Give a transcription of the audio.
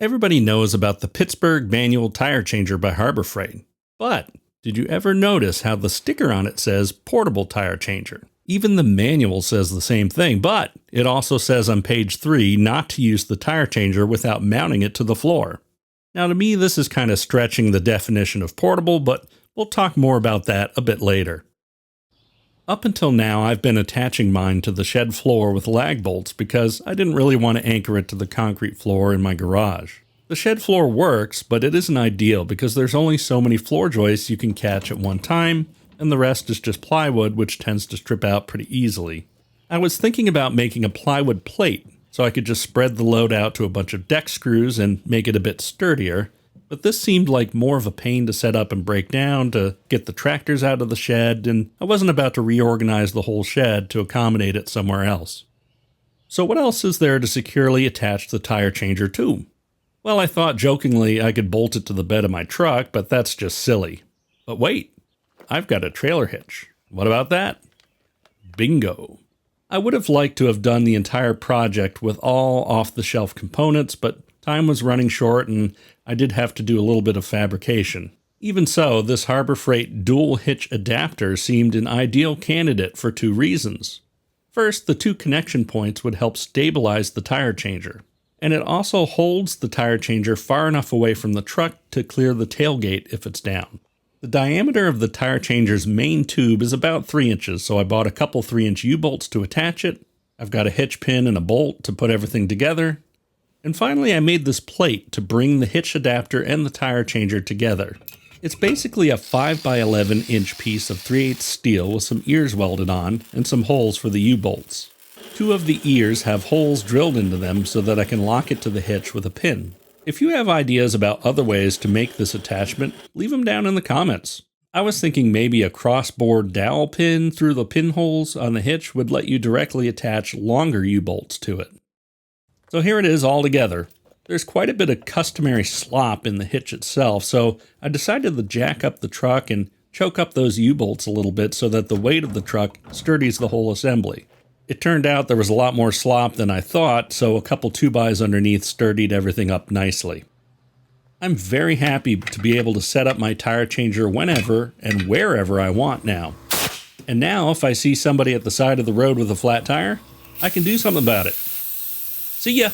Everybody knows about the Pittsburgh manual tire changer by Harbor Freight. But did you ever notice how the sticker on it says portable tire changer? Even the manual says the same thing, but it also says on page 3 not to use the tire changer without mounting it to the floor. Now to me this is kind of stretching the definition of portable, but we'll talk more about that a bit later. Up until now, I've been attaching mine to the shed floor with lag bolts because I didn't really want to anchor it to the concrete floor in my garage. The shed floor works, but it isn't ideal because there's only so many floor joists you can catch at one time, and the rest is just plywood, which tends to strip out pretty easily. I was thinking about making a plywood plate, so I could just spread the load out to a bunch of deck screws and make it a bit sturdier, but this seemed like more of a pain to set up and break down to get the tractors out of the shed, and I wasn't about to reorganize the whole shed to accommodate it somewhere else. So what else is there to securely attach the tire changer to? Well, I thought jokingly I could bolt it to the bed of my truck, but that's just silly. But wait, I've got a trailer hitch. What about that? Bingo. I would have liked to have done the entire project with all off-the-shelf components, but time was running short and I did have to do a little bit of fabrication. Even so, this Harbor Freight dual hitch adapter seemed an ideal candidate for 2 reasons. First, the 2 connection points would help stabilize the tire changer, and it also holds the tire changer far enough away from the truck to clear the tailgate if it's down. The diameter of the tire changer's main tube is about 3 inches, so I bought a couple 3-inch U-bolts to attach it. I've got a hitch pin and a bolt to put everything together. And finally, I made this plate to bring the hitch adapter and the tire changer together. It's basically a 5x11 inch piece of 3/8 steel with some ears welded on and some holes for the U-bolts. 2 of the ears have holes drilled into them so that I can lock it to the hitch with a pin. If you have ideas about other ways to make this attachment, leave them down in the comments. I was thinking maybe a crossbore dowel pin through the pinholes on the hitch would let you directly attach longer U-bolts to it. So here it is all together. There's quite a bit of customary slop in the hitch itself, so I decided to jack up the truck and choke up those U-bolts a little bit so that the weight of the truck sturdies the whole assembly. It turned out there was a lot more slop than I thought, so a couple 2x underneath sturdied everything up nicely. I'm very happy to be able to set up my tire changer whenever and wherever I want now. And now if I see somebody at the side of the road with a flat tire, I can do something about it. See ya!